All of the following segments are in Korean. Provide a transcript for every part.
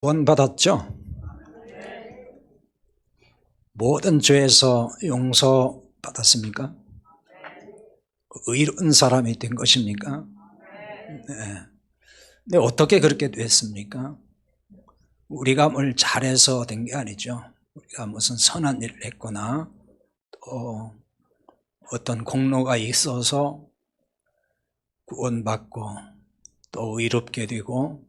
구원받았죠? 모든 죄에서 용서받았습니까? 의로운 사람이 된 것입니까? 네. 근데 어떻게 그렇게 됐습니까? 우리가 뭘 잘해서 된 게 아니죠. 우리가 무슨 선한 일을 했거나 또 어떤 공로가 있어서 구원받고 또 의롭게 되고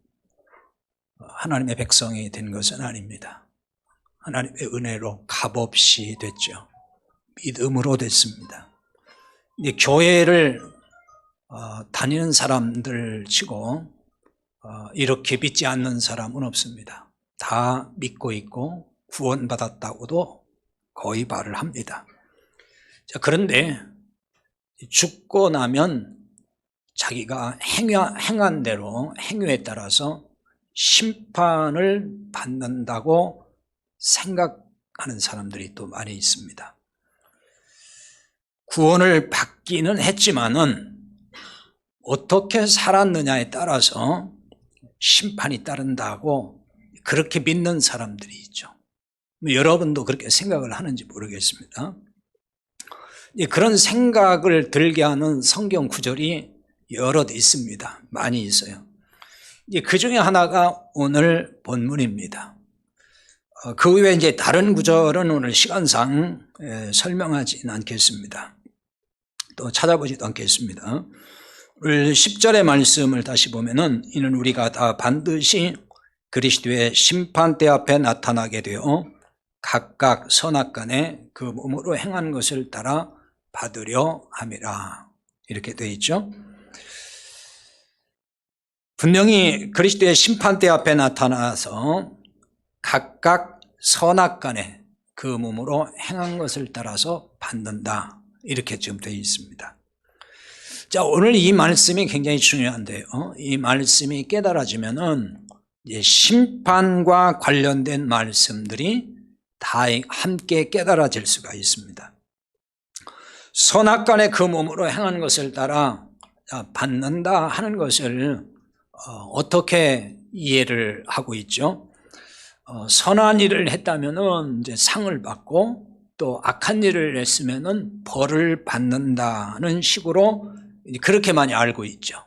하나님의 백성이 된 것은 아닙니다. 하나님의 은혜로 값없이 됐죠. 믿음으로 됐습니다. 이제 교회를 다니는 사람들 치고 이렇게 믿지 않는 사람은 없습니다. 다 믿고 있고 구원받았다고도 거의 말을 합니다. 자, 그런데 죽고 나면 자기가 행한 대로 행위에 따라서 심판을 받는다고 생각하는 사람들이 또 많이 있습니다. 구원을 받기는 했지만은 어떻게 살았느냐에 따라서 심판이 따른다고 그렇게 믿는 사람들이 있죠. 여러분도 그렇게 생각을 하는지 모르겠습니다. 그런 생각을 들게 하는 성경 구절이 여럿 있습니다. 많이 있어요. 그 중에 하나가 오늘 본문입니다. 그 외에 이제 다른 구절은 오늘 시간상 설명하지는 않겠습니다. 또 찾아보지도 않겠습니다. 오늘 10절의 말씀을 다시 보면은 이는 우리가 다 반드시 그리스도의 심판대 앞에 나타나게 되어 각각 선악간에 그 몸으로 행한 것을 따라 받으려 함이라. 이렇게 되어 있죠. 분명히 그리스도의 심판대 앞에 나타나서 각각 선악간에 그 몸으로 행한 것을 따라서 받는다. 이렇게 지금 되어 있습니다. 자, 오늘 이 말씀이 굉장히 중요한데요. 이 말씀이 깨달아지면은 이제 심판과 관련된 말씀들이 다 함께 깨달아질 수가 있습니다. 선악간에 그 몸으로 행한 것을 따라 받는다 하는 것을 어떻게 이해를 하고 있죠? 선한 일을 했다면은 이제 상을 받고 또 악한 일을 했으면은 벌을 받는다는 식으로 그렇게 많이 알고 있죠.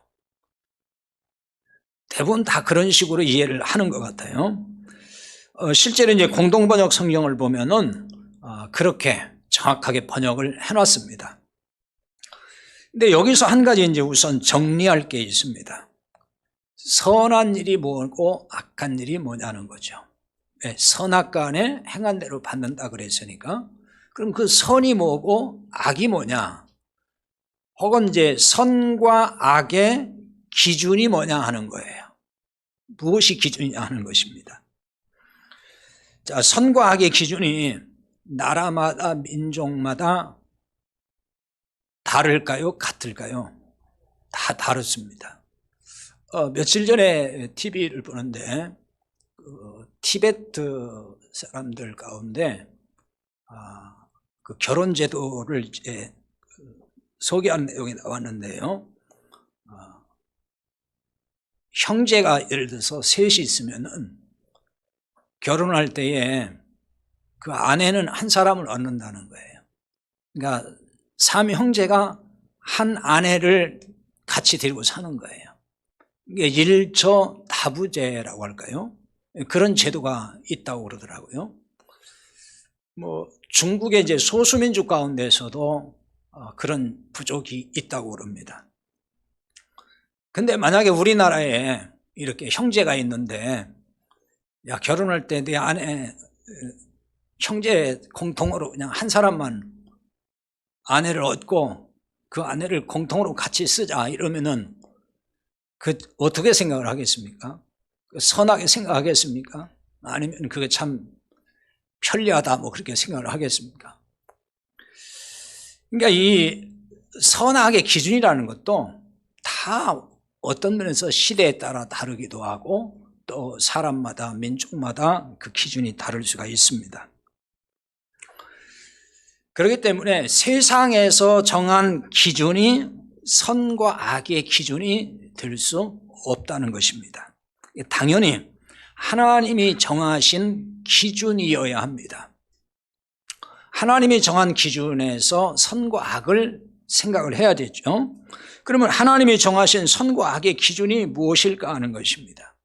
대부분 다 그런 식으로 이해를 하는 것 같아요. 실제로 이제 공동번역 성경을 보면은 그렇게 정확하게 번역을 해놨습니다. 근데 여기서 한 가지 이제 우선 정리할 게 있습니다. 선한 일이 뭐고 악한 일이 뭐냐는 거죠. 선악간에 행한 대로 받는다 그랬으니까 그럼 그 선이 뭐고 악이 뭐냐? 혹은 이제 선과 악의 기준이 뭐냐 하는 거예요. 무엇이 기준이냐 하는 것입니다. 자, 선과 악의 기준이 나라마다 민족마다 다를까요? 같을까요? 다 다릅니다. 며칠 전에 TV를 보는데 티베트 사람들 가운데 그 결혼 제도를 이제 소개한 내용이 나왔는데요. 형제가 예를 들어서 셋이 있으면은 결혼할 때에 그 아내는 한 사람을 얻는다는 거예요. 그러니까 삼형제가 한 아내를 같이 데리고 사는 거예요. 이게 일처 다부제라고 할까요? 그런 제도가 있다고 그러더라고요. 중국의 이제 소수민족 가운데서도 그런 부족이 있다고 그럽니다. 근데 만약에 우리나라에 이렇게 형제가 있는데, 야, 결혼할 때 내 아내, 형제 공통으로 그냥 한 사람만 아내를 얻고 그 아내를 공통으로 같이 쓰자 이러면은 어떻게 생각을 하겠습니까? 선하게 생각하겠습니까? 아니면 그게 참 편리하다 그렇게 생각을 하겠습니까? 그러니까 이 선악의 기준이라는 것도 다 어떤 면에서 시대에 따라 다르기도 하고 또 사람마다 민족마다 그 기준이 다를 수가 있습니다. 그렇기 때문에 세상에서 정한 기준이 선과 악의 기준이 될 수 없다는 것입니다. 당연히 하나님이 정하신 기준이어야 합니다. 하나님이 정한 기준에서 선과 악을 생각을 해야 되죠. 그러면 하나님이 정하신 선과 악의 기준이 무엇일까 하는 것입니다.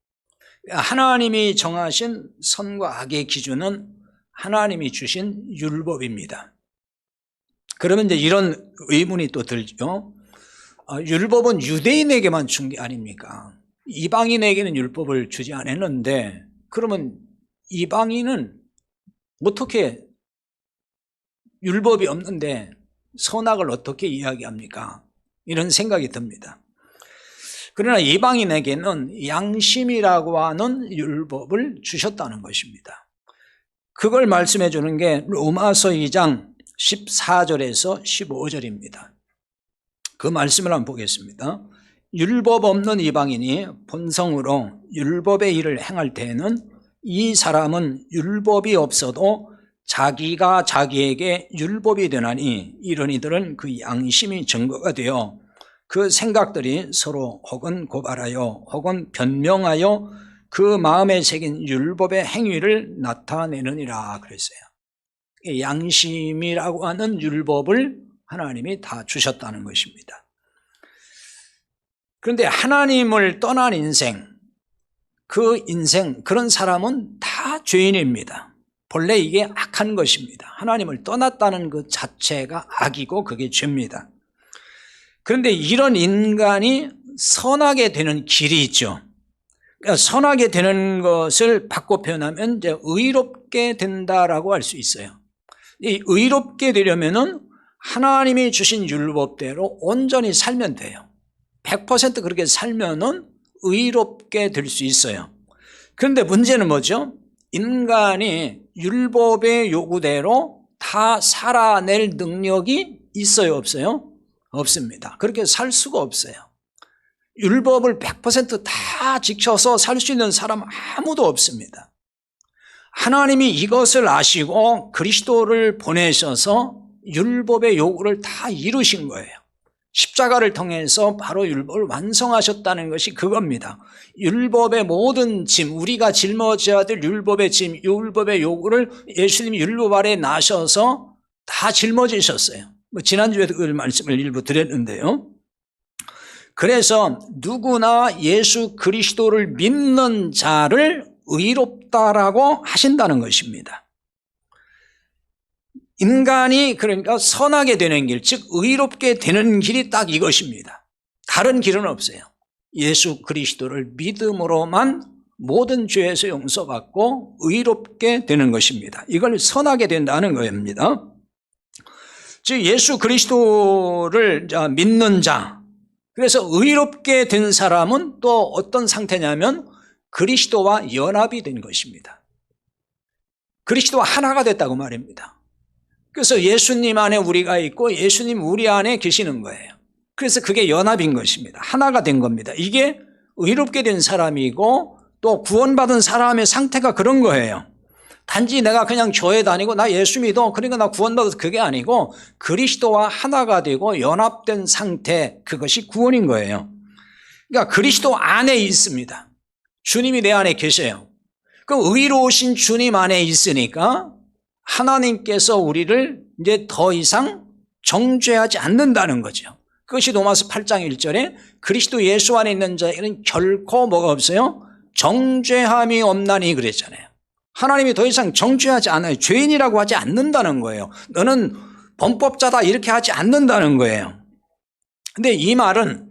하나님이 정하신 선과 악의 기준은 하나님이 주신 율법입니다. 그러면 이제 이런 의문이 또 들죠. 율법은 유대인에게만 준 게 아닙니까? 이방인에게는 율법을 주지 않았는데 그러면 이방인은 어떻게 율법이 없는데 선악을 어떻게 이야기합니까? 이런 생각이 듭니다. 그러나 이방인에게는 양심이라고 하는 율법을 주셨다는 것입니다. 그걸 말씀해 주는 게 로마서 2장 14절에서 15절입니다. 그 말씀을 한번 보겠습니다. 율법 없는 이방인이 본성으로 율법의 일을 행할 때에는 이 사람은 율법이 없어도 자기가 자기에게 율법이 되나니 이런 이들은 그 양심이 증거가 되어 그 생각들이 서로 혹은 고발하여 혹은 변명하여 그 마음에 새긴 율법의 행위를 나타내느니라 그랬어요. 양심이라고 하는 율법을 하나님이 다 주셨다는 것입니다. 그런데 하나님을 떠난 인생, 그런 사람은 다 죄인입니다. 본래 이게 악한 것입니다. 하나님을 떠났다는 것 자체가 악이고 그게 죄입니다. 그런데 이런 인간이 선하게 되는 길이 있죠. 그러니까 선하게 되는 것을 바꿔 표현하면 이제 의롭게 된다라고 할 수 있어요. 이 의롭게 되려면은 하나님이 주신 율법대로 온전히 살면 돼요. 100% 그렇게 살면은 의롭게 될 수 있어요. 그런데 문제는 뭐죠? 인간이 율법의 요구대로 다 살아낼 능력이 있어요, 없어요? 없습니다. 그렇게 살 수가 없어요. 율법을 100%다 지켜서 살 수 있는 사람 아무도 없습니다. 하나님이 이것을 아시고 그리스도를 보내셔서 율법의 요구를 다 이루신 거예요. 십자가를 통해서 바로 율법을 완성하셨다는 것이 그겁니다. 율법의 모든 짐, 우리가 짊어져야 될 율법의 짐, 율법의 요구를 예수님이 율법 아래 나셔서 다 짊어지셨어요. 지난주에도 그 말씀을 일부 드렸는데요. 그래서 누구나 예수 그리스도를 믿는 자를 의롭다라고 하신다는 것입니다. 인간이 그러니까 선하게 되는 길, 즉 의롭게 되는 길이 딱 이것입니다. 다른 길은 없어요. 예수 그리스도를 믿음으로만 모든 죄에서 용서받고 의롭게 되는 것입니다. 이걸 선하게 된다는 겁니다. 즉 예수 그리스도를 믿는 자, 그래서 의롭게 된 사람은 또 어떤 상태냐면 그리스도와 연합이 된 것입니다. 그리스도와 하나가 됐다고 말입니다. 그래서 예수님 안에 우리가 있고 예수님 우리 안에 계시는 거예요. 그래서 그게 연합인 것입니다. 하나가 된 겁니다. 이게 의롭게 된 사람이고 또 구원받은 사람의 상태가 그런 거예요. 단지 내가 그냥 교회 다니고 나 예수 믿어 그러니까 나 구원받아서 그게 아니고 그리스도와 하나가 되고 연합된 상태, 그것이 구원인 거예요. 그러니까 그리스도 안에 있습니다. 주님이 내 안에 계세요. 그 의로우신 주님 안에 있으니까 하나님께서 우리를 이제 더 이상 정죄하지 않는다는 거죠. 그것이 로마서 8장 1절에 그리스도 예수 안에 있는 자에게는 결코 뭐가 없어요? 정죄함이 없나니 그랬잖아요. 하나님이 더 이상 정죄하지 않아요. 죄인이라고 하지 않는다는 거예요. 너는 범법자다 이렇게 하지 않는다는 거예요. 근데 이 말은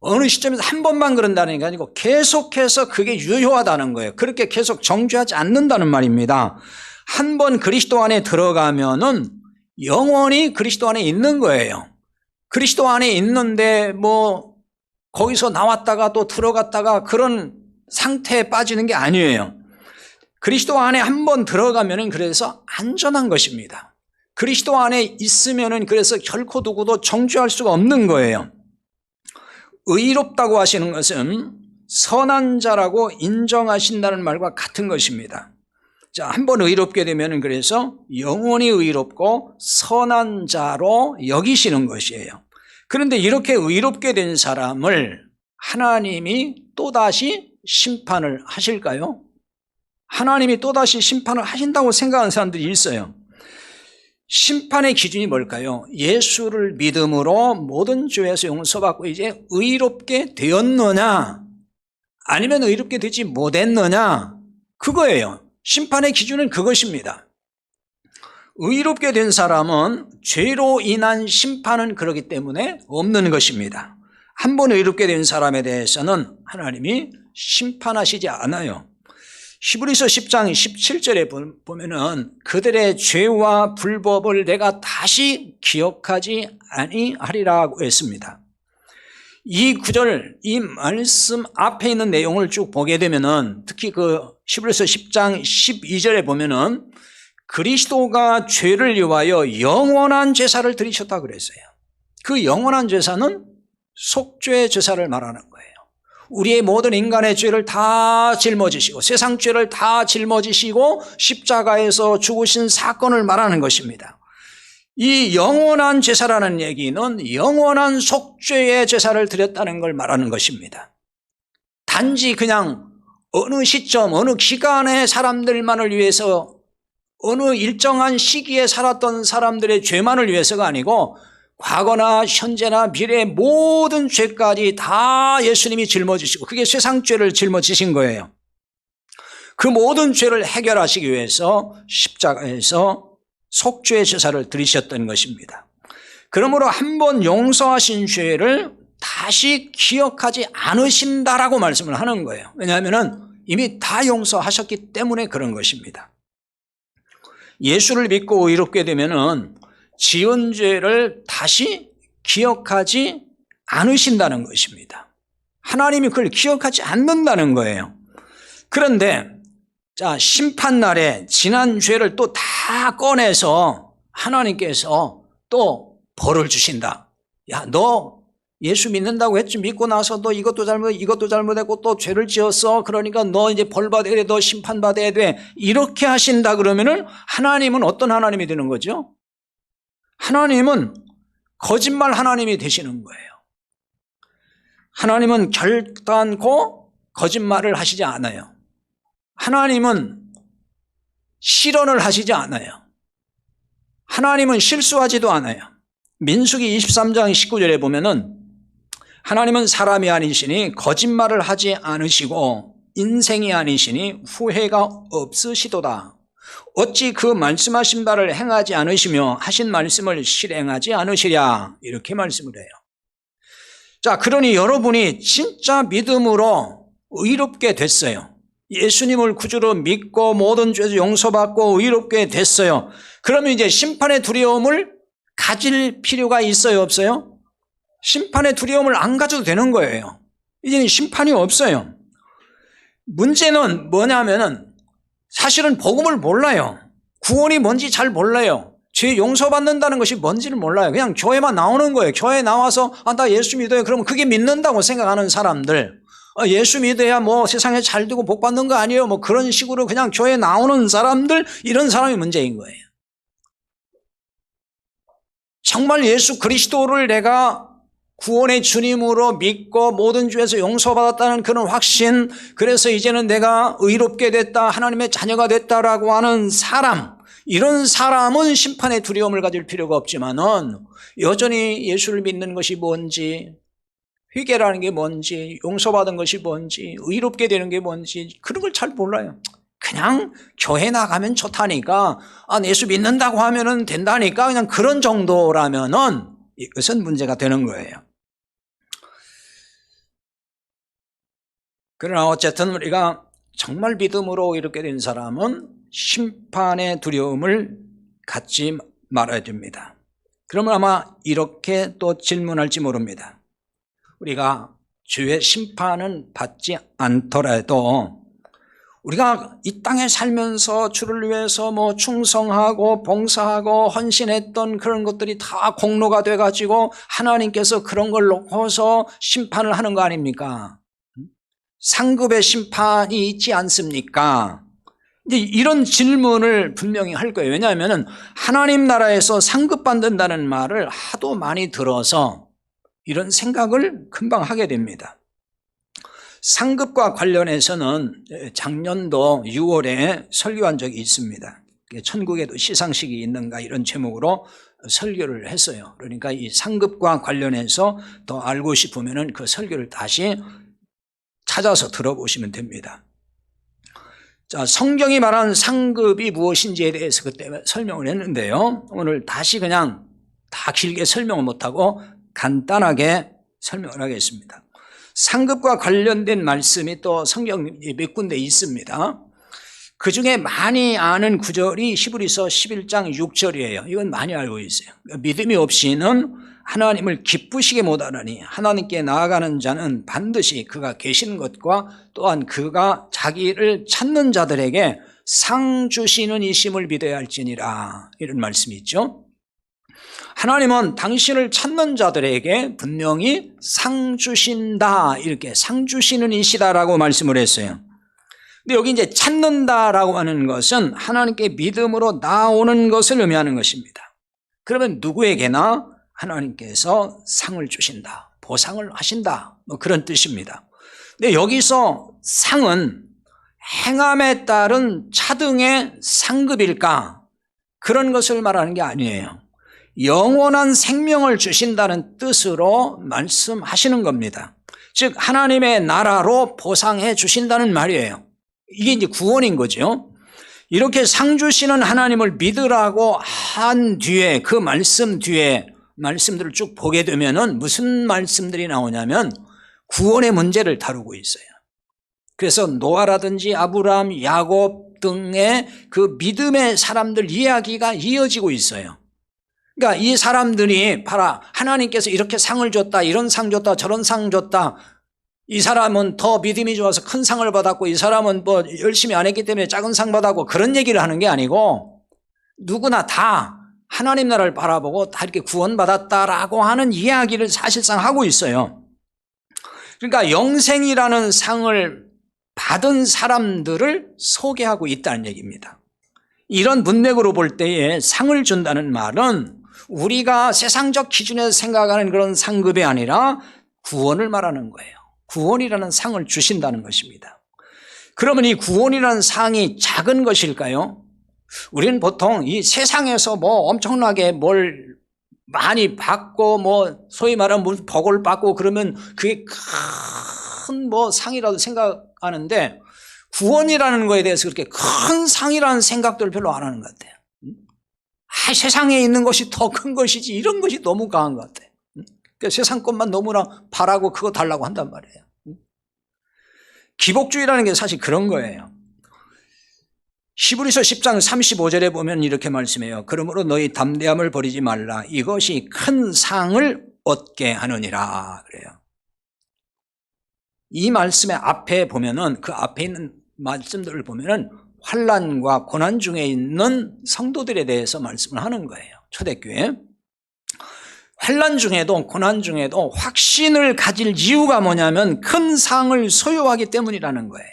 어느 시점에서 한 번만 그런다는 게 아니고 계속해서 그게 유효하다는 거예요. 그렇게 계속 정죄하지 않는다는 말입니다. 한 번 그리스도 안에 들어가면은 영원히 그리스도 안에 있는 거예요. 그리스도 안에 있는데 거기서 나왔다가 또 들어갔다가 그런 상태에 빠지는 게 아니에요. 그리스도 안에 한 번 들어가면은 그래서 안전한 것입니다. 그리스도 안에 있으면은 그래서 결코 누구도 정죄할 수가 없는 거예요. 의롭다고 하시는 것은 선한 자라고 인정하신다는 말과 같은 것입니다. 자, 한번 의롭게 되면 그래서 영원히 의롭고 선한 자로 여기시는 것이에요. 그런데 이렇게 의롭게 된 사람을 하나님이 또다시 심판을 하실까요? 하나님이 또다시 심판을 하신다고 생각하는 사람들이 있어요. 심판의 기준이 뭘까요? 예수를 믿음으로 모든 죄에서 용서받고 이제 의롭게 되었느냐, 아니면 의롭게 되지 못했느냐, 그거예요. 심판의 기준은 그것입니다. 의롭게 된 사람은 죄로 인한 심판은 그렇기 때문에 없는 것입니다. 한 번 의롭게 된 사람에 대해서는 하나님이 심판하시지 않아요. 히브리서 10장 17절에 보면은 그들의 죄와 불법을 내가 다시 기억하지 아니하리라고 했습니다. 이 구절, 이 말씀 앞에 있는 내용을 쭉 보게 되면은 특히 그 히브리서 10장 12절에 보면은 그리스도가 죄를 위하여 영원한 제사를 드리셨다 그랬어요. 그 영원한 제사는 속죄 제사를 말하는 거예요. 우리의 모든 인간의 죄를 다 짊어지시고 세상 죄를 다 짊어지시고 십자가에서 죽으신 사건을 말하는 것입니다. 이 영원한 제사라는 얘기는 영원한 속죄의 제사를 드렸다는 걸 말하는 것입니다. 단지 그냥 어느 시점, 어느 기간의 사람들만을 위해서 어느 일정한 시기에 살았던 사람들의 죄만을 위해서가 아니고 과거나 현재나 미래의 모든 죄까지 다 예수님이 짊어지시고 그게 세상 죄를 짊어지신 거예요. 그 모든 죄를 해결하시기 위해서 십자가에서 속죄의 제사를 드리셨던 것입니다. 그러므로 한번 용서하신 죄를 다시 기억하지 않으신다라고 말씀을 하는 거예요. 왜냐하면 이미 다 용서하셨기 때문에 그런 것입니다. 예수를 믿고 의롭게 되면은 지은 죄를 다시 기억하지 않으신다는 것입니다. 하나님이 그걸 기억하지 않는다는 거예요. 그런데 자, 심판날에 지난 죄를 또 다 꺼내서 하나님께서 또 벌을 주신다. 야, 너 예수 믿는다고 했지, 믿고 나서 너 이것도 잘못했고 또 죄를 지었어. 그러니까 너 이제 벌 받아야 돼. 너 심판 받아야 돼. 이렇게 하신다 그러면은 하나님은 어떤 하나님이 되는 거죠? 하나님은 거짓말 하나님이 되시는 거예요. 하나님은 결단코 거짓말을 하시지 않아요. 하나님은 실언을 하시지 않아요. 하나님은 실수하지도 않아요. 민수기 23장 19절에 보면은 하나님은 사람이 아니시니 거짓말을 하지 않으시고 인생이 아니시니 후회가 없으시도다. 어찌 그 말씀하신 바를 행하지 않으시며 하신 말씀을 실행하지 않으시랴, 이렇게 말씀을 해요. 자, 그러니 여러분이 진짜 믿음으로 의롭게 됐어요. 예수님을 구주로 믿고 모든 죄 용서받고 의롭게 됐어요. 그러면 이제 심판의 두려움을 가질 필요가 있어요, 없어요? 심판의 두려움을 안 가져도 되는 거예요. 이제는 심판이 없어요. 문제는 뭐냐면은 사실은 복음을 몰라요. 구원이 뭔지 잘 몰라요. 죄 용서받는다는 것이 뭔지를 몰라요. 그냥 교회만 나오는 거예요. 교회 나와서 나 예수 믿어요. 그러면 그게 믿는다고 생각하는 사람들, 예수 믿어야 뭐 세상에 잘 되고 복 받는 거 아니에요, 뭐 그런 식으로 그냥 교회 나오는 사람들, 이런 사람이 문제인 거예요. 정말 예수 그리스도를 내가 구원의 주님으로 믿고 모든 죄에서 용서받았다는 그런 확신, 그래서 이제는 내가 의롭게 됐다, 하나님의 자녀가 됐다라고 하는 사람, 이런 사람은 심판의 두려움을 가질 필요가 없지만은 여전히 예수를 믿는 것이 뭔지, 회개라는 게 뭔지, 용서받은 것이 뭔지, 의롭게 되는 게 뭔지 그런 걸 잘 몰라요. 그냥 교회 나가면 좋다니까, 예수 믿는다고 하면은 된다니까, 그냥 그런 정도라면은 이것은 문제가 되는 거예요. 그러나 어쨌든 우리가 정말 믿음으로 이렇게 된 사람은 심판의 두려움을 갖지 말아야 됩니다. 그러면 아마 이렇게 또 질문할지 모릅니다. 우리가 주의 심판은 받지 않더라도 우리가 이 땅에 살면서 주를 위해서 뭐 충성하고 봉사하고 헌신했던 그런 것들이 다 공로가 돼가지고 하나님께서 그런 걸 놓고서 심판을 하는 거 아닙니까? 상급의 심판이 있지 않습니까? 이제 이런 질문을 분명히 할 거예요. 왜냐하면 하나님 나라에서 상급받는다는 말을 하도 많이 들어서 이런 생각을 금방 하게 됩니다. 상급과 관련해서는 작년도 6월에 설교한 적이 있습니다. 천국에도 시상식이 있는가 이런 제목으로 설교를 했어요. 그러니까 이 상급과 관련해서 더 알고 싶으면 그 설교를 다시 찾아서 들어보시면 됩니다. 자, 성경이 말하는 상급이 무엇인지에 대해서 그때 설명을 했는데요. 오늘 다시 그냥 다 길게 설명을 못하고 간단하게 설명을 하겠습니다. 상급과 관련된 말씀이 또 성경 몇 군데 있습니다. 그 중에 많이 아는 구절이 히브리서 11장 6절이에요. 이건 많이 알고 있어요. 믿음이 없이는 하나님을 기쁘시게 못하느니 하나님께 나아가는 자는 반드시 그가 계시는 것과 또한 그가 자기를 찾는 자들에게 상 주시는 이심을 믿어야 할지니라, 이런 말씀이 있죠. 하나님은 당신을 찾는 자들에게 분명히 상 주신다, 이렇게 상 주시는 이시다라고 말씀을 했어요. 근데 여기 이제 찾는다라고 하는 것은 하나님께 믿음으로 나오는 것을 의미하는 것입니다. 그러면 누구에게나 하나님께서 상을 주신다, 보상을 하신다, 뭐 그런 뜻입니다. 근데 여기서 상은 행함에 따른 차등의 상급일까? 그런 것을 말하는 게 아니에요. 영원한 생명을 주신다는 뜻으로 말씀하시는 겁니다. 즉 하나님의 나라로 보상해 주신다는 말이에요. 이게 이제 구원인 거죠. 이렇게 상 주시는 하나님을 믿으라고 한 뒤에 그 말씀 뒤에 말씀들을 쭉 보게 되면은 무슨 말씀들이 나오냐면 구원의 문제를 다루고 있어요. 그래서 노아라든지 아브라함, 야곱 등의 그 믿음의 사람들 이야기가 이어지고 있어요. 그러니까 이 사람들이 봐라, 하나님께서 이렇게 상을 줬다, 이런 상 줬다, 저런 상 줬다, 이 사람은 더 믿음이 좋아서 큰 상을 받았고 이 사람은 뭐 열심히 안 했기 때문에 작은 상 받았고, 그런 얘기를 하는 게 아니고 누구나 다 하나님 나라를 바라보고 다 이렇게 구원받았다라고 하는 이야기를 사실상 하고 있어요. 그러니까 영생이라는 상을 받은 사람들을 소개하고 있다는 얘기입니다. 이런 문맥으로 볼 때에 상을 준다는 말은 우리가 세상적 기준에서 생각하는 그런 상급이 아니라 구원을 말하는 거예요. 구원이라는 상을 주신다는 것입니다. 그러면 이 구원이라는 상이 작은 것일까요? 우리는 보통 이 세상에서 뭐 엄청나게 뭘 많이 받고 뭐 소위 말하면 무슨 복을 받고 그러면 그게 큰 뭐 상이라도 생각하는데, 구원이라는 거에 대해서 그렇게 큰 상이라는 생각들을 별로 안 하는 것 같아요. 세상에 있는 것이 더 큰 것이지, 이런 것이 너무 강한 것 같아요. 그러니까 세상 것만 너무나 바라고 그거 달라고 한단 말이에요. 기복주의라는 게 사실 그런 거예요. 히브리서 10장 35절에 보면 이렇게 말씀해요. 그러므로 너희 담대함을 버리지 말라. 이것이 큰 상을 얻게 하느니라 그래요. 이 말씀의 앞에 보면은, 그 앞에 있는 말씀들을 보면은 환난과 고난 중에 있는 성도들에 대해서 말씀을 하는 거예요. 초대교회. 환난 중에도 고난 중에도 확신을 가질 이유가 뭐냐면 큰 상을 소유하기 때문이라는 거예요.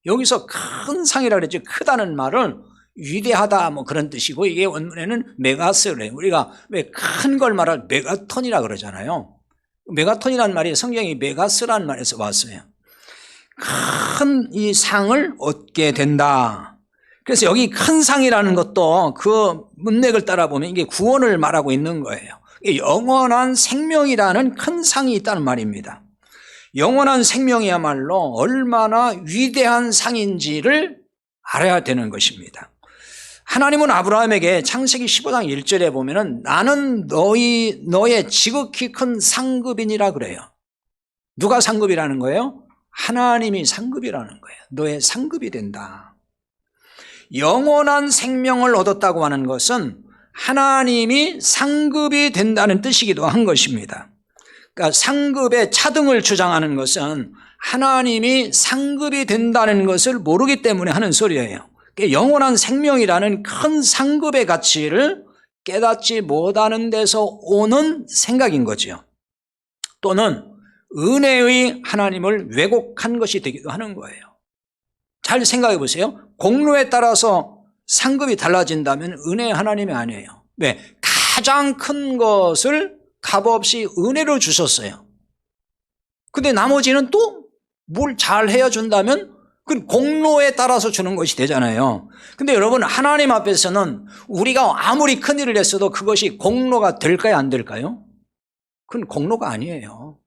여기서 큰 상이라 그랬죠. 크다는 말은 위대하다 뭐 그런 뜻이고, 이게 원문에는 메가스래요. 우리가 왜 큰 걸 말할 메가톤이라 그러잖아요. 메가톤이라는 말이 성경이 메가스라는 말에서 왔어요. 큰 이 상을 얻게 된다. 그래서 여기 큰 상이라는 것도 그 문맥을 따라 보면 이게 구원을 말하고 있는 거예요. 영원한 생명이라는 큰 상이 있다는 말입니다. 영원한 생명이야말로 얼마나 위대한 상인지를 알아야 되는 것입니다. 하나님은 아브라함에게 창세기 15장 1절에 보면은 나는 너의 지극히 큰 상급이니라 그래요. 누가 상급이라는 거예요? 하나님이 상급이라는 거예요. 너의 상급이 된다. 영원한 생명을 얻었다고 하는 것은 하나님이 상급이 된다는 뜻이기도 한 것입니다. 그러니까 상급의 차등을 주장하는 것은 하나님이 상급이 된다는 것을 모르기 때문에 하는 소리예요. 영원한 생명이라는 큰 상급의 가치를 깨닫지 못하는 데서 오는 생각인 거죠. 또는 은혜의 하나님을 왜곡한 것이 되기도 하는 거예요. 잘 생각해 보세요. 공로에 따라서 상급이 달라진다면 은혜의 하나님이 아니에요. 왜? 가장 큰 것을 값없이 은혜로 주셨어요. 근데 나머지는 또 뭘 잘 해준다면 그 공로에 따라서 주는 것이 되잖아요. 근데 여러분, 하나님 앞에서는 우리가 아무리 큰일을 했어도 그것이 공로가 될까요, 안 될까요? 그건 공로가 아니에요.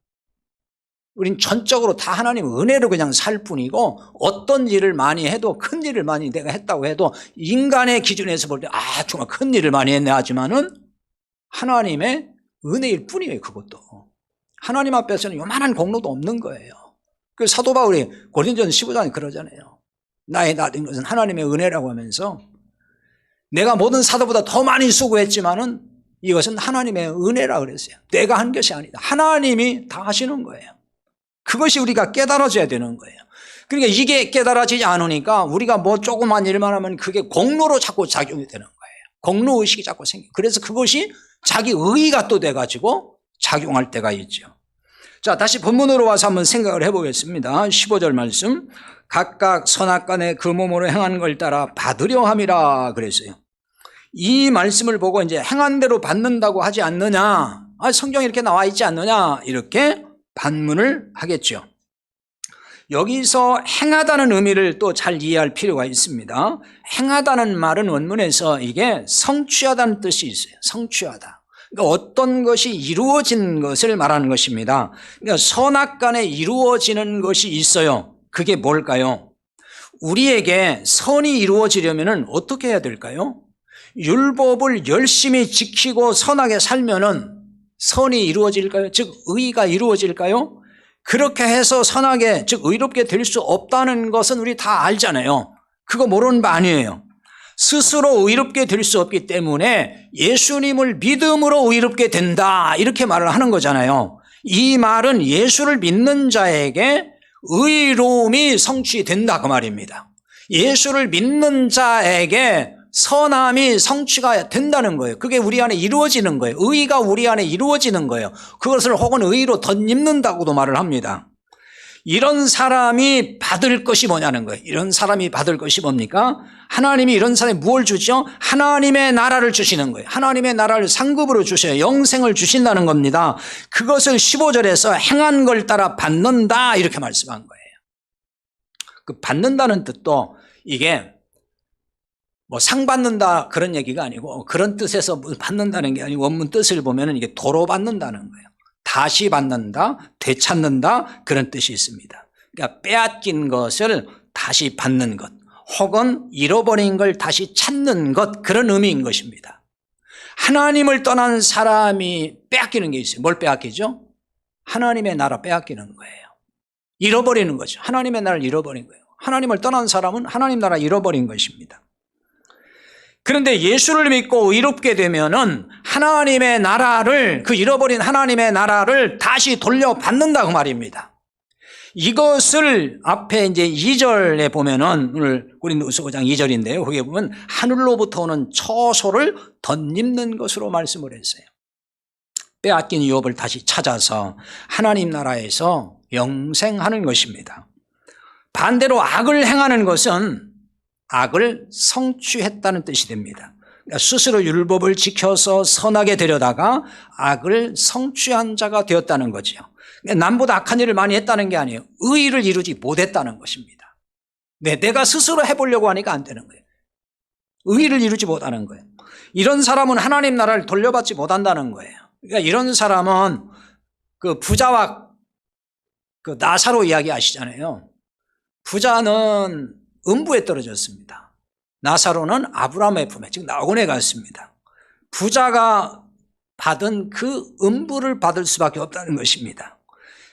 우린 전적으로 다 하나님 은혜로 그냥 살 뿐이고, 어떤 일을 많이 해도, 큰 일을 많이 내가 했다고 해도 인간의 기준에서 볼 때 정말 큰 일을 많이 했네 하지만은 하나님의 은혜일 뿐이에요. 그것도 하나님 앞에서는 요만한 공로도 없는 거예요. 그 사도 바울이 고린도전 15장에 그러잖아요. 나의 나된 것은 하나님의 은혜라고 하면서, 내가 모든 사도보다 더 많이 수고했지만은 이것은 하나님의 은혜라고 그랬어요. 내가 한 것이 아니다. 하나님이 다 하시는 거예요. 그것이 우리가 깨달아져야 되는 거예요. 그러니까 이게 깨달아지지 않으니까 우리가 뭐 조그만 일만 하면 그게 공로로 자꾸 작용이 되는 거예요. 공로의식이 자꾸 생겨요. 그래서 그것이 자기 의의가 또 돼가지고 작용할 때가 있죠. 자, 다시 본문으로 와서 한번 생각을 해보겠습니다. 15절 말씀. 각각 선악간에 그 몸으로 행한 걸 따라 받으려 함이라 그랬어요. 이 말씀을 보고 이제 행한 대로 받는다고 하지 않느냐, 성경에 이렇게 나와 있지 않느냐, 이렇게 반문을 하겠죠. 여기서 행하다는 의미를 또 잘 이해할 필요가 있습니다. 행하다는 말은 원문에서 이게 성취하다는 뜻이 있어요. 성취하다. 그러니까 어떤 것이 이루어진 것을 말하는 것입니다. 그러니까 선악간에 이루어지는 것이 있어요. 그게 뭘까요? 우리에게 선이 이루어지려면 어떻게 해야 될까요? 율법을 열심히 지키고 선하게 살면은 선이 이루어질까요? 즉 의가 이루어질까요? 그렇게 해서 선하게, 즉 의롭게 될 수 없다는 것은 우리 다 알잖아요. 그거 모르는 바 아니에요. 스스로 의롭게 될 수 없기 때문에 예수님을 믿음으로 의롭게 된다, 이렇게 말을 하는 거잖아요. 이 말은 예수를 믿는 자에게 의로움이 성취된다, 그 말입니다. 예수를 믿는 자에게 선함이 성취가 된다는 거예요. 그게 우리 안에 이루어지는 거예요. 의가 우리 안에 이루어지는 거예요. 그것을 혹은 의로 덧입는다고도 말을 합니다. 이런 사람이 받을 것이 뭐냐는 거예요. 이런 사람이 받을 것이 뭡니까? 하나님이 이런 사람이 무엇을 주죠? 하나님의 나라를 주시는 거예요. 하나님의 나라를 상급으로 주셔요. 영생을 주신다는 겁니다. 그것을 15절에서 행한 걸 따라 받는다, 이렇게 말씀한 거예요. 그 받는다는 뜻도 이게 뭐 상 받는다 그런 얘기가 아니고, 그런 뜻에서 받는다는 게 아니고, 원문 뜻을 보면 이게 도로 받는다는 거예요. 다시 받는다, 되찾는다, 그런 뜻이 있습니다. 그러니까 빼앗긴 것을 다시 받는 것, 혹은 잃어버린 걸 다시 찾는 것, 그런 의미인 것입니다. 하나님을 떠난 사람이 빼앗기는 게 있어요. 뭘 빼앗기죠? 하나님의 나라 빼앗기는 거예요. 잃어버리는 거죠. 하나님의 나라를 잃어버린 거예요. 하나님을 떠난 사람은 하나님 나라 잃어버린 것입니다. 그런데 예수를 믿고 의롭게 되면은 하나님의 나라를, 그 잃어버린 하나님의 나라를 다시 돌려받는다고 말입니다. 이것을 앞에 이제 2절에 보면은, 오늘 고린도후서 5장 2절인데요. 거기에 보면 하늘로부터 오는 처소를 덧입는 것으로 말씀을 했어요. 빼앗긴 유업을 다시 찾아서 하나님 나라에서 영생하는 것입니다. 반대로 악을 행하는 것은 악을 성취했다는 뜻이 됩니다. 그러니까 스스로 율법을 지켜서 선하게 되려다가 악을 성취한 자가 되었다는 거죠. 그러니까 남보다 악한 일을 많이 했다는 게 아니에요. 의의를 이루지 못했다는 것입니다. 내가 스스로 해보려고 하니까 안 되는 거예요. 의의를 이루지 못하는 거예요. 이런 사람은 하나님 나라를 돌려받지 못한다는 거예요. 그러니까 이런 사람은 그 부자와 그 나사로 이야기 아시잖아요. 부자는 음부에 떨어졌습니다. 나사로는 아브라함의 품에, 즉 나곤에 갔습니다. 부자가 받은 그 음부를 받을 수밖에 없다는 것입니다.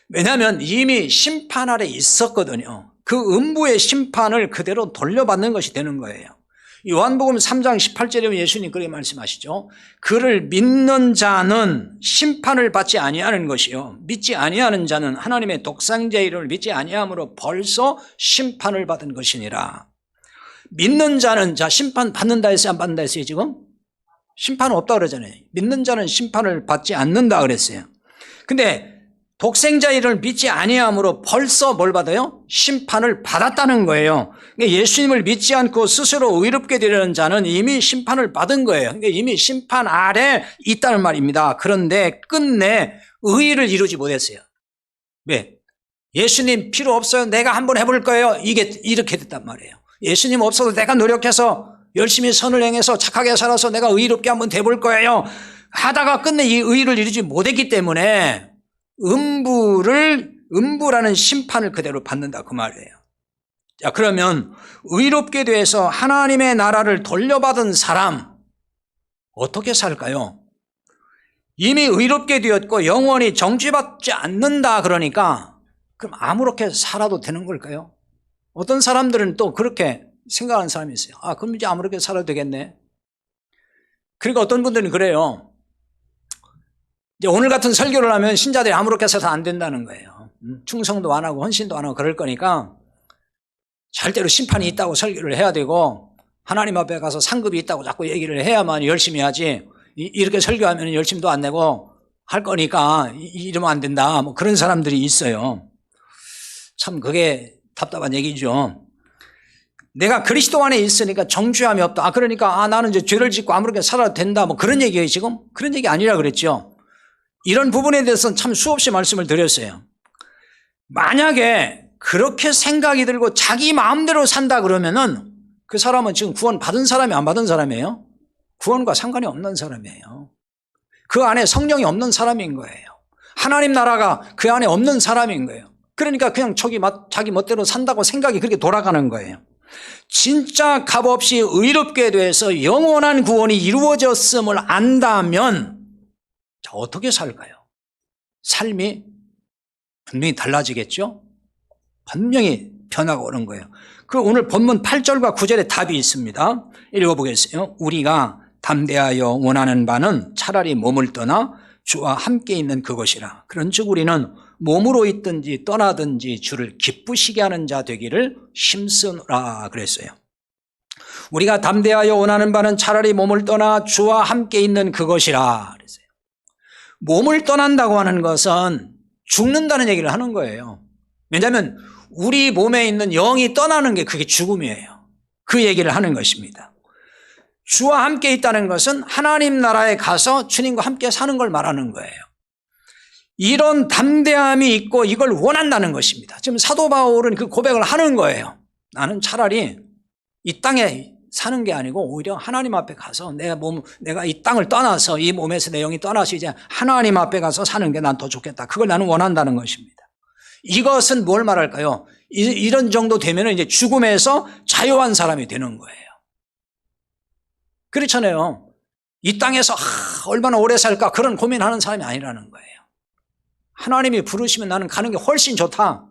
왜냐하면 이미 심판 아래 있었거든요. 그 음부의 심판을 그대로 돌려받는 것이 되는 거예요. 요한복음 3장 18절에 예수님 그렇게 말씀하시죠. 그를 믿는 자는 심판을 받지 아니하는 것이요, 믿지 아니하는 자는 하나님의 독생자의 이름을 믿지 아니함으로 벌써 심판을 받은 것이니라. 믿는 자는, 자, 심판 받는다 했어요, 안 받는다 했어요? 지금 심판은 없다 그러잖아요. 믿는 자는 심판을 받지 않는다 그랬어요. 근데 독생자의 이름을 믿지 아니함으로 벌써 뭘 받아요? 심판을 받았다는 거예요. 그러니까 예수님을 믿지 않고 스스로 의롭게 되려는 자는 이미 심판을 받은 거예요. 그러니까 이미 심판 아래 있다는 말입니다. 그런데 끝내 의의를 이루지 못했어요. 왜? 예수님 필요 없어요. 내가 한번 해볼 거예요. 이게 이렇게 됐단 말이에요. 예수님 없어도 내가 노력해서 열심히 선을 행해서 착하게 살아서 내가 의롭게 한번 돼볼 거예요. 하다가 끝내 이 의를 이루지 못했기 때문에 음부라는 심판을 그대로 받는다 그 말이에요. 자, 그러면 의롭게 돼서 하나님의 나라를 돌려받은 사람 어떻게 살까요? 이미 의롭게 되었고 영원히 정죄받지 않는다 그러니까 그럼 아무렇게 살아도 되는 걸까요? 어떤 사람들은 또 그렇게 생각하는 사람이 있어요. 아, 그럼 이제 아무렇게 살아도 되겠네. 그러니까 어떤 분들은 그래요. 이제 오늘 같은 설교를 하면 신자들이 아무렇게 살아서 안 된다는 거예요. 충성도 안 하고 헌신도 안 하고 그럴 거니까 절대로 심판이 있다고 설교를 해야 되고 하나님 앞에 가서 상급이 있다고 자꾸 얘기를 해야만 열심히 하지 이렇게 설교하면 열심도 안 내고 할 거니까 이러면 안 된다. 뭐 그런 사람들이 있어요. 참 그게 답답한 얘기죠. 내가 그리스도 안에 있으니까 정죄함이 없다. 아, 그러니까 나는 이제 죄를 짓고 아무렇게 살아도 된다. 뭐 그런 얘기예요 지금? 그런 얘기 아니라 그랬죠. 이런 부분에 대해서는 참 수없이 말씀을 드렸어요. 만약에 그렇게 생각이 들고 자기 마음대로 산다 그러면은 그 사람은 지금 구원 받은 사람이 안 받은 사람이에요? 구원과 상관이 없는 사람이에요. 그 안에 성령이 없는 사람인 거예요. 하나님 나라가 그 안에 없는 사람인 거예요. 그러니까 그냥 자기 멋대로 산다고 생각이 그렇게 돌아가는 거예요. 진짜 값없이 의롭게 돼서 영원한 구원이 이루어졌음을 안다면 자, 어떻게 살까요? 삶이 분명히 달라지겠죠? 분명히 변화가 오는 거예요. 그 오늘 본문 8절과 9절에 답이 있습니다. 읽어보겠어요. 우리가 담대하여 원하는 바는 차라리 몸을 떠나 주와 함께 있는 그것이라. 그런즉 우리는 몸으로 있든지 떠나든지 주를 기쁘시게 하는 자 되기를 힘쓰노라 그랬어요. 우리가 담대하여 원하는 바는 차라리 몸을 떠나 주와 함께 있는 그것이라 그랬어요. 몸을 떠난다고 하는 것은 죽는다는 얘기를 하는 거예요. 왜냐하면 우리 몸에 있는 영이 떠나는 게 그게 죽음이에요. 그 얘기를 하는 것입니다. 주와 함께 있다는 것은 하나님 나라에 가서 주님과 함께 사는 걸 말하는 거예요. 이런 담대함이 있고 이걸 원한다는 것입니다. 지금 사도 바울은 그 고백을 하는 거예요. 나는 차라리 이 땅에 사는 게 아니고 오히려 하나님 앞에 가서 내가 이 땅을 떠나서 이 몸에서 내 영이 떠나서 이제 하나님 앞에 가서 사는 게 난 더 좋겠다. 그걸 나는 원한다는 것입니다. 이것은 뭘 말할까요? 이런 정도 되면 이제 죽음에서 자유한 사람이 되는 거예요. 그렇잖아요. 이 땅에서 얼마나 오래 살까 그런 고민하는 사람이 아니라는 거예요. 하나님이 부르시면 나는 가는 게 훨씬 좋다.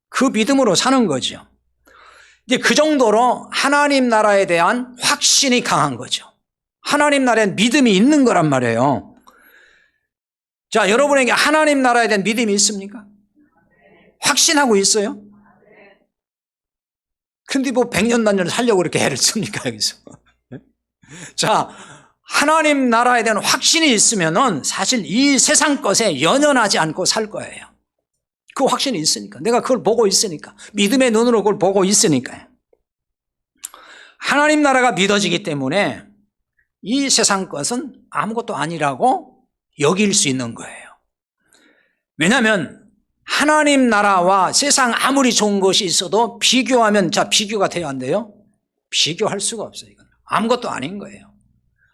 그 믿음으로 사는 거죠. 이제 그 정도로 하나님 나라에 대한 확신이 강한 거죠. 하나님 나라에 믿음이 있는 거란 말이에요. 자, 여러분에게 하나님 나라에 대한 믿음이 있습니까? 확신하고 있어요? 근데 뭐 100년 단위를 살려고 그렇게 애를 씁니까 여기서? 자, 하나님 나라에 대한 확신이 있으면은 사실 이 세상 것에 연연하지 않고 살 거예요. 그 확신이 있으니까. 내가 그걸 보고 있으니까. 믿음의 눈으로 그걸 보고 있으니까요. 하나님 나라가 믿어지기 때문에 이 세상 것은 아무것도 아니라고 여길 수 있는 거예요. 왜냐하면 하나님 나라와 세상 아무리 좋은 것이 있어도 비교하면 비교가 돼야 안 돼요? 비교할 수가 없어요. 이건 아무것도 아닌 거예요.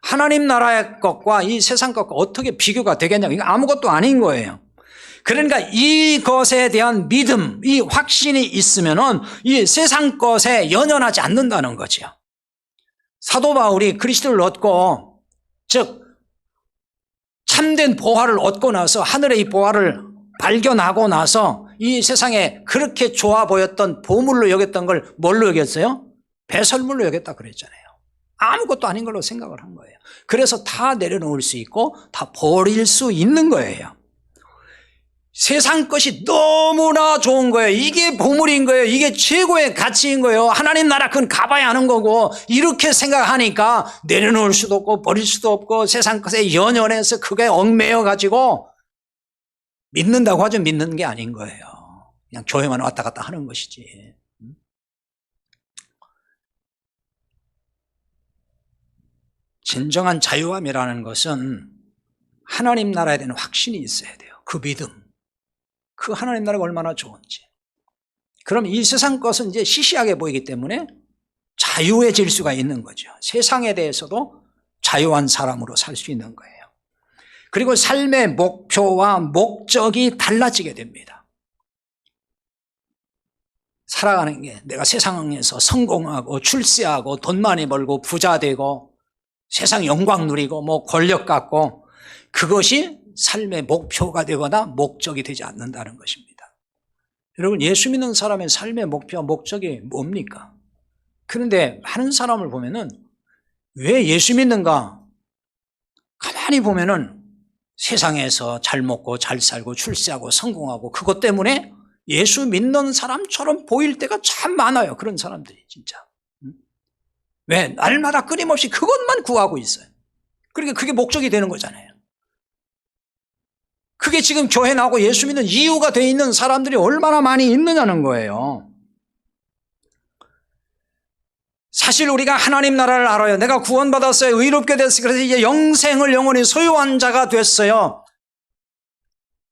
하나님 나라의 것과 이 세상 것과 어떻게 비교가 되겠냐고. 이거 아무것도 아닌 거예요. 그러니까 이것에 대한 믿음, 이 확신이 있으면은 이 세상 것에 연연하지 않는다는 거죠. 사도 바울이 그리스도를 얻고, 즉 참된 보화를 얻고 나서 하늘의 이 보화를 발견하고 나서 이 세상에 그렇게 좋아 보였던 보물로 여겼던 걸 뭘로 여겼어요? 배설물로 여겼다 그랬잖아요. 아무것도 아닌 걸로 생각을 한 거예요. 그래서 다 내려놓을 수 있고 다 버릴 수 있는 거예요. 세상 것이 너무나 좋은 거예요. 이게 보물인 거예요. 이게 최고의 가치인 거예요. 하나님 나라 그건 가봐야 하는 거고 이렇게 생각하니까 내려놓을 수도 없고 버릴 수도 없고 세상 것에 연연해서 그게 얽매여 가지고 믿는다고 하죠. 믿는 게 아닌 거예요. 그냥 교회만 왔다 갔다 하는 것이지. 진정한 자유함이라는 것은 하나님 나라에 대한 확신이 있어야 돼요. 그 믿음. 그 하나님 나라가 얼마나 좋은지. 그럼 이 세상 것은 이제 시시하게 보이기 때문에 자유해질 수가 있는 거죠. 세상에 대해서도 자유한 사람으로 살 수 있는 거예요. 그리고 삶의 목표와 목적이 달라지게 됩니다. 살아가는 게 내가 세상에서 성공하고 출세하고 돈 많이 벌고 부자 되고 세상 영광 누리고 뭐 권력 갖고 그것이 삶의 목표가 되거나 목적이 되지 않는다는 것입니다. 여러분, 예수 믿는 사람의 삶의 목표와 목적이 뭡니까? 그런데 많은 사람을 보면은 왜 예수 믿는가? 가만히 보면은 세상에서 잘 먹고 잘 살고 출세하고 성공하고 그것 때문에 예수 믿는 사람처럼 보일 때가 참 많아요. 그런 사람들이 진짜. 왜? 날마다 끊임없이 그것만 구하고 있어요. 그러니까 그게 목적이 되는 거잖아요. 그게 지금 교회 나오고 예수 믿는 이유가 돼 있는 사람들이 얼마나 많이 있느냐는 거예요. 사실 우리가 하나님 나라를 알아요. 내가 구원받았어요. 의롭게 됐어요. 그래서 이제 영생을 영원히 소유한 자가 됐어요.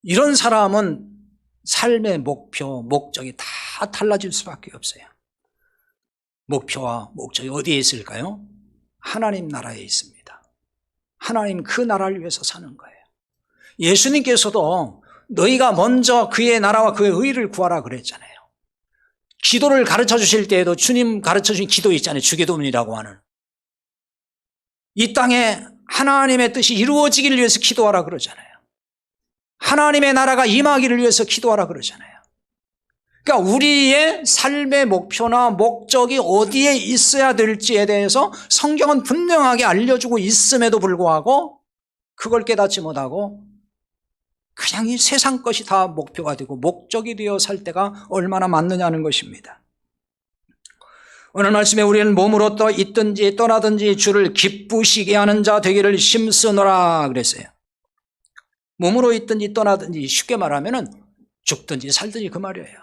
이런 사람은 삶의 목표, 목적이 다 달라질 수밖에 없어요. 목표와 목적이 어디에 있을까요? 하나님 나라에 있습니다. 하나님 그 나라를 위해서 사는 거예요. 예수님께서도 너희가 먼저 그의 나라와 그의 의를 구하라 그랬잖아요. 기도를 가르쳐 주실 때에도 주님 가르쳐 주신 기도 있잖아요. 주기도문이라고 하는. 이 땅에 하나님의 뜻이 이루어지기를 위해서 기도하라 그러잖아요. 하나님의 나라가 임하기를 위해서 기도하라 그러잖아요. 그러니까 우리의 삶의 목표나 목적이 어디에 있어야 될지에 대해서 성경은 분명하게 알려주고 있음에도 불구하고 그걸 깨닫지 못하고 그냥 이 세상 것이 다 목표가 되고 목적이 되어 살 때가 얼마나 많느냐는 것입니다. 오늘 말씀에 우리는 몸으로 또 있든지 떠나든지 주를 기쁘시게 하는 자 되기를 힘쓰노라 그랬어요. 몸으로 있든지 떠나든지 쉽게 말하면 죽든지 살든지 그 말이에요.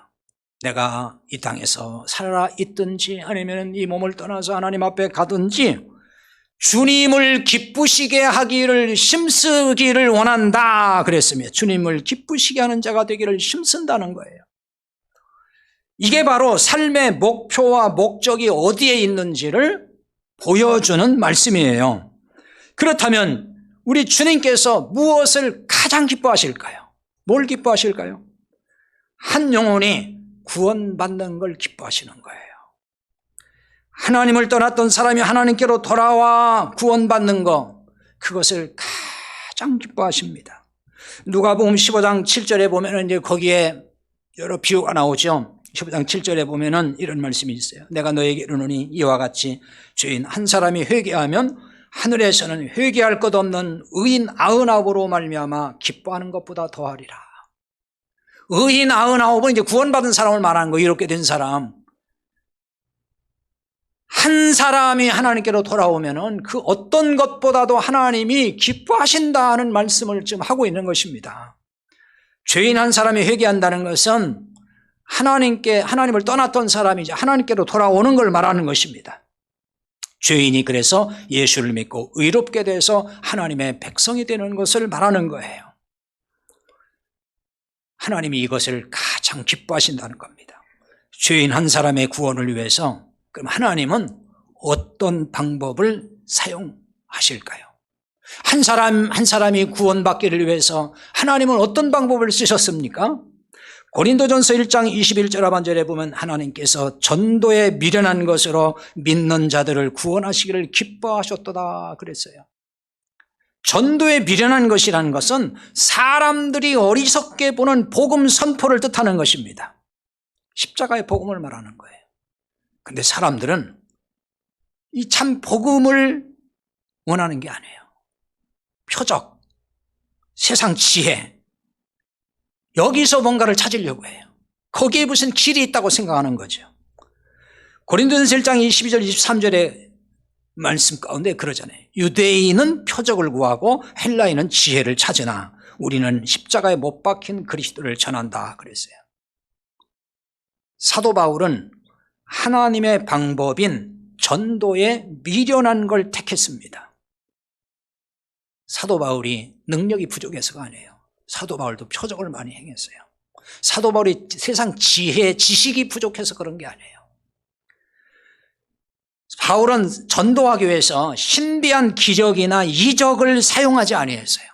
내가 이 땅에서 살아 있든지 아니면 이 몸을 떠나서 하나님 앞에 가든지 주님을 기쁘시게 하기를 힘쓰기를 원한다 그랬으며 주님을 기쁘시게 하는 자가 되기를 힘쓴다는 거예요. 이게 바로 삶의 목표와 목적이 어디에 있는지를 보여주는 말씀이에요. 그렇다면 우리 주님께서 무엇을 가장 기뻐하실까요? 뭘 기뻐하실까요? 한 영혼이 구원받는 걸 기뻐하시는 거예요. 하나님을 떠났던 사람이 하나님께로 돌아와 구원받는 것, 그것을 가장 기뻐하십니다. 누가복음 15장 7절에 보면은 이제 거기에 여러 비유가 나오죠. 15장 7절에 보면은 이런 말씀이 있어요. 내가 너에게 이르노니 이와 같이 죄인 한 사람이 회개하면 하늘에서는 회개할 것 없는 의인 99으로 말미암아 기뻐하는 것보다 더하리라. 의인 99은 이제 구원받은 사람을 말하는 거예요. 이렇게 된 사람. 한 사람이 하나님께로 돌아오면은 그 어떤 것보다도 하나님이 기뻐하신다는 말씀을 지금 하고 있는 것입니다. 죄인 한 사람이 회개한다는 것은 하나님을 떠났던 사람이 이제 하나님께로 돌아오는 걸 말하는 것입니다. 죄인이 그래서 예수를 믿고 의롭게 돼서 하나님의 백성이 되는 것을 말하는 거예요. 하나님이 이것을 가장 기뻐하신다는 겁니다. 죄인 한 사람의 구원을 위해서 그럼 하나님은 어떤 방법을 사용하실까요? 한 사람이 구원받기를 위해서 하나님은 어떤 방법을 쓰셨습니까? 고린도전서 1장 21절 하반절에 보면 하나님께서 전도에 미련한 것으로 믿는 자들을 구원하시기를 기뻐하셨도다 그랬어요. 전도에 미련한 것이라는 것은 사람들이 어리석게 보는 복음 선포를 뜻하는 것입니다. 십자가의 복음을 말하는 거예요. 근데 사람들은 이 참 복음을 원하는 게 아니에요. 표적, 세상 지혜, 여기서 뭔가를 찾으려고 해요. 거기에 무슨 길이 있다고 생각하는 거죠. 고린도전서 1장 22절 23절의 말씀 가운데 그러잖아요. 유대인은 표적을 구하고 헬라인은 지혜를 찾으나 우리는 십자가에 못 박힌 그리스도를 전한다 그랬어요. 사도 바울은 하나님의 방법인 전도에 미련한 걸 택했습니다. 사도 바울이 능력이 부족해서가 아니에요. 사도 바울도 표적을 많이 행했어요. 사도 바울이 세상 지혜, 지식이 부족해서 그런 게 아니에요. 바울은 전도하기 위해서 신비한 기적이나 이적을 사용하지 아니했어요.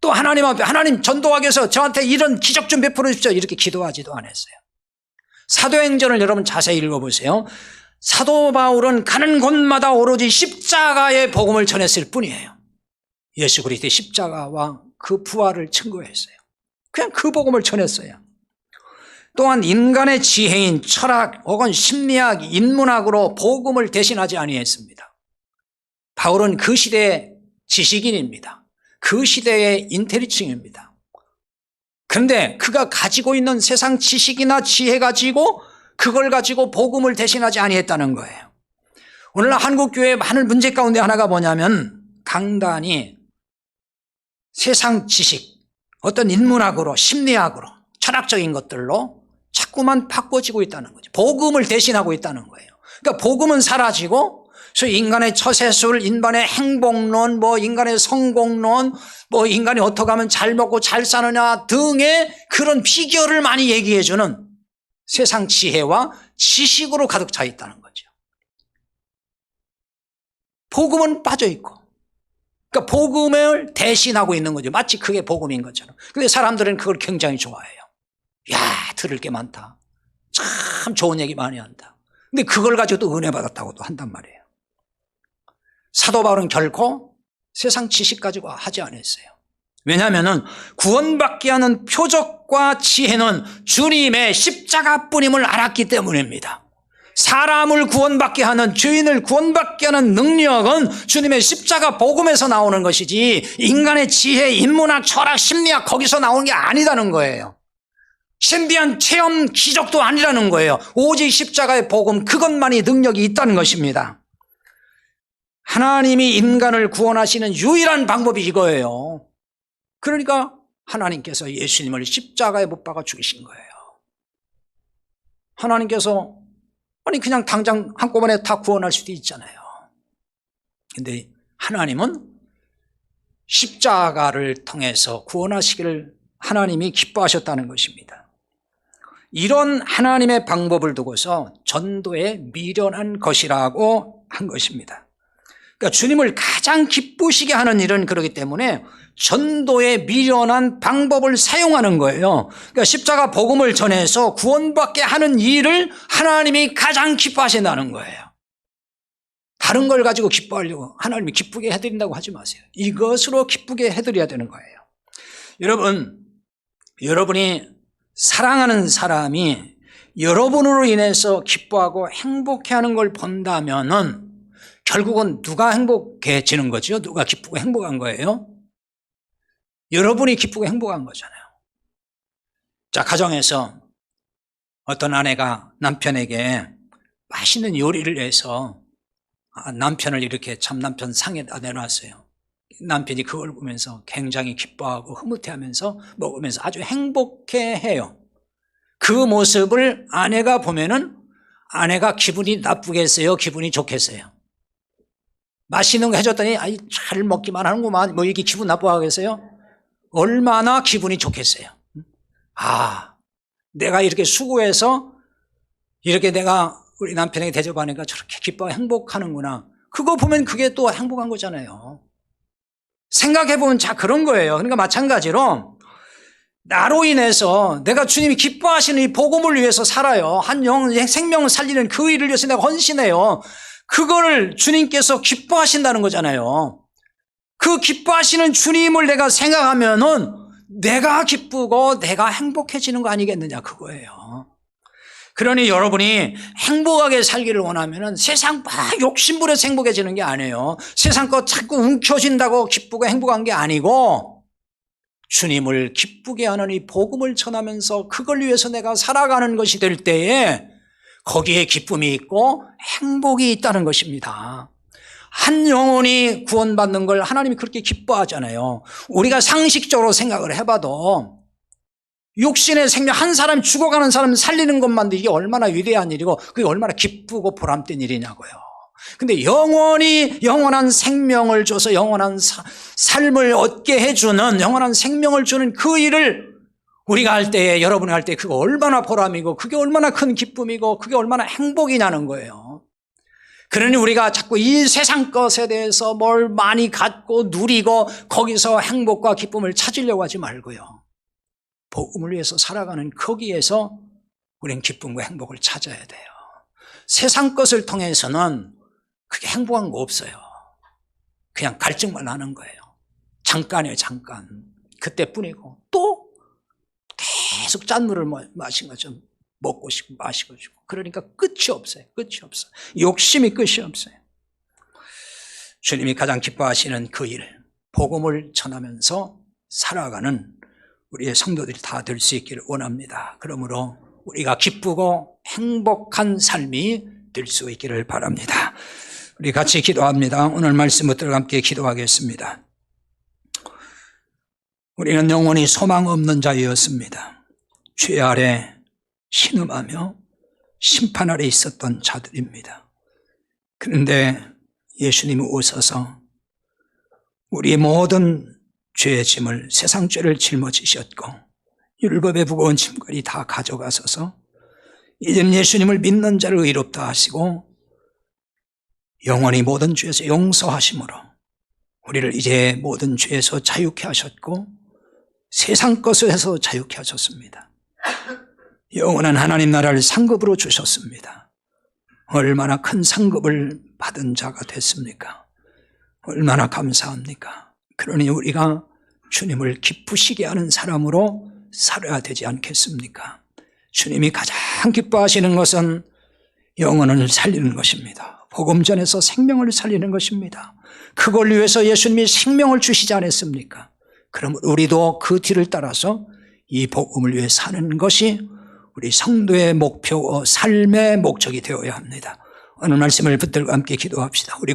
또 하나님 앞에 하나님 전도하기 위해서 저한테 이런 기적 좀 베풀어 주십시오 이렇게 기도하지도 않았어요. 사도행전을 여러분 자세히 읽어보세요. 사도 바울은 가는 곳마다 오로지 십자가의 복음을 전했을 뿐이에요. 예수 그리스도의 십자가와 그 부활을 증거했어요. 그냥 그 복음을 전했어요. 또한 인간의 지혜인 철학 혹은 심리학, 인문학으로 복음을 대신하지 아니했습니다. 바울은 그 시대의 지식인입니다. 그 시대의 인텔리층입니다. 그런데 그가 가지고 있는 세상 지식이나 지혜 가지고 그걸 가지고 복음을 대신하지 아니했다는 거예요. 오늘 한국교회의 많은 문제 가운데 하나가 뭐냐면 강단이 세상 지식, 어떤 인문학으로, 심리학으로, 철학적인 것들로 자꾸만 바꿔지고 있다는 거죠. 복음을 대신하고 있다는 거예요. 그러니까 복음은 사라지고 소위 인간의 처세술, 인간의 행복론, 인간의 성공론, 인간이 어떻게 하면 잘 먹고 잘 사느냐 등의 그런 비결을 많이 얘기해주는 세상 지혜와 지식으로 가득 차 있다는 거죠. 복음은 빠져 있고, 그러니까 복음을 대신하고 있는 거죠. 마치 그게 복음인 것처럼. 근데 사람들은 그걸 굉장히 좋아해요. 야, 들을 게 많다. 참 좋은 얘기 많이 한다. 근데 그걸 가지고도 은혜 받았다고도 한단 말이에요. 사도 바울은 결코 세상 지식 가지고 하지 않았어요. 왜냐하면 구원받게 하는 표적과 지혜는 주님의 십자가뿐임을 알았기 때문입니다. 사람을 구원받게 하는, 죄인을 구원받게 하는 능력은 주님의 십자가 복음에서 나오는 것이지 인간의 지혜, 인문학, 철학, 심리학 거기서 나오는 게 아니라는 거예요. 신비한 체험 기적도 아니라는 거예요. 오직 십자가의 복음, 그것만이 능력이 있다는 것입니다. 하나님이 인간을 구원하시는 유일한 방법이 이거예요. 그러니까 하나님께서 예수님을 십자가에 못 박아 죽이신 거예요. 하나님께서 그냥 당장 한꺼번에 다 구원할 수도 있잖아요. 근데 하나님은 십자가를 통해서 구원하시기를 하나님이 기뻐하셨다는 것입니다. 이런 하나님의 방법을 두고서 전도에 미련한 것이라고 한 것입니다. 그러니까 주님을 가장 기쁘시게 하는 일은 그렇기 때문에 전도에 미련한 방법을 사용하는 거예요. 그러니까 십자가 복음을 전해서 구원받게 하는 일을 하나님이 가장 기뻐하신다는 거예요. 다른 걸 가지고 기뻐하려고 하나님이 기쁘게 해드린다고 하지 마세요. 이것으로 기쁘게 해드려야 되는 거예요. 여러분이 사랑하는 사람이 여러분으로 인해서 기뻐하고 행복해하는 걸 본다면은 결국은 누가 행복해지는 거죠? 누가 기쁘고 행복한 거예요? 여러분이 기쁘고 행복한 거잖아요. 자, 가정에서 어떤 아내가 남편에게 맛있는 요리를 해서 남편을 이렇게 참 남편 상에다 내놨어요. 남편이 그걸 보면서 굉장히 기뻐하고 흐뭇해하면서 먹으면서 아주 행복해해요. 그 모습을 아내가 보면은 아내가 기분이 나쁘겠어요? 기분이 좋겠어요? 맛있는 거 해줬더니 아이 잘 먹기만 하는구만 이게 기분 나쁘겠어요? 얼마나 기분이 좋겠어요? 내가 이렇게 수고해서 이렇게 내가 우리 남편에게 대접하니까 저렇게 기뻐 행복하는구나. 그거 보면 그게 또 행복한 거잖아요. 생각해보면 자 그런 거예요. 그러니까 마찬가지로 나로 인해서 내가 주님이 기뻐하시는 이 복음을 위해서 살아요. 한 영혼의 생명을 살리는 그 일을 위해서 내가 헌신해요. 그거를 주님께서 기뻐하신다는 거잖아요. 그 기뻐하시는 주님을 내가 생각하면은 내가 기쁘고 내가 행복해지는 거 아니겠느냐 그거예요. 그러니 여러분이 행복하게 살기를 원하면은 세상 막 욕심부려서 행복해지는 게 아니에요. 세상 거 자꾸 움켜진다고 기쁘고 행복한 게 아니고 주님을 기쁘게 하는 이 복음을 전하면서 그걸 위해서 내가 살아가는 것이 될 때에 거기에 기쁨이 있고 행복이 있다는 것입니다. 한 영혼이 구원받는 걸 하나님이 그렇게 기뻐하잖아요. 우리가 상식적으로 생각을 해봐도 육신의 생명, 한 사람 죽어가는 사람 살리는 것만도 이게 얼마나 위대한 일이고 그게 얼마나 기쁘고 보람된 일이냐고요. 근데 영원한 생명을 줘서 영원한 삶을 얻게 해주는, 영원한 생명을 주는 그 일을 우리가 할 때에, 여러분이 할 때 그거 얼마나 보람이고 그게 얼마나 큰 기쁨이고 그게 얼마나 행복이냐는 거예요. 그러니 우리가 자꾸 이 세상 것에 대해서 뭘 많이 갖고 누리고 거기서 행복과 기쁨을 찾으려고 하지 말고요. 복음을 위해서 살아가는 거기에서 우리는 기쁨과 행복을 찾아야 돼요. 세상 것을 통해서는 그게 행복한 거 없어요. 그냥 갈증만 하는 거예요. 잠깐이에요, 잠깐. 그때뿐이고 또 계속 짠물을 마신 것처럼 먹고 싶고 마시고 싶고 그러니까 끝이 없어요. 끝이 없어. 욕심이 끝이 없어요. 주님이 가장 기뻐하시는 그 일, 복음을 전하면서 살아가는 우리의 성도들이 다 될 수 있기를 원합니다. 그러므로 우리가 기쁘고 행복한 삶이 될 수 있기를 바랍니다. 우리 같이 기도합니다. 오늘 말씀 붙들어 함께 기도하겠습니다. 우리는 영원히 소망 없는 자였습니다. 죄 아래 신음하며 심판 아래 있었던 자들입니다. 그런데 예수님이 오셔서 우리의 모든 죄의 짐을, 세상 죄를 짊어지셨고 율법의 무거운 짐까지 다 가져가셔서 이제는 예수님을 믿는 자를 의롭다 하시고 영원히 모든 죄에서 용서하심으로 우리를 이제 모든 죄에서 자유케 하셨고 세상 것에서 자유케 하셨습니다. 영원한 하나님 나라를 상급으로 주셨습니다. 얼마나 큰 상급을 받은 자가 됐습니까? 얼마나 감사합니까? 그러니 우리가 주님을 기쁘시게 하는 사람으로 살아야 되지 않겠습니까? 주님이 가장 기뻐하시는 것은 영혼을 살리는 것입니다. 복음 전에서 생명을 살리는 것입니다. 그걸 위해서 예수님이 생명을 주시지 않았습니까? 그럼 우리도 그 뒤를 따라서 이 복음을 위해 사는 것이 우리 성도의 목표와 삶의 목적이 되어야 합니다. 오늘 말씀을 붙들고 함께 기도합시다. 우리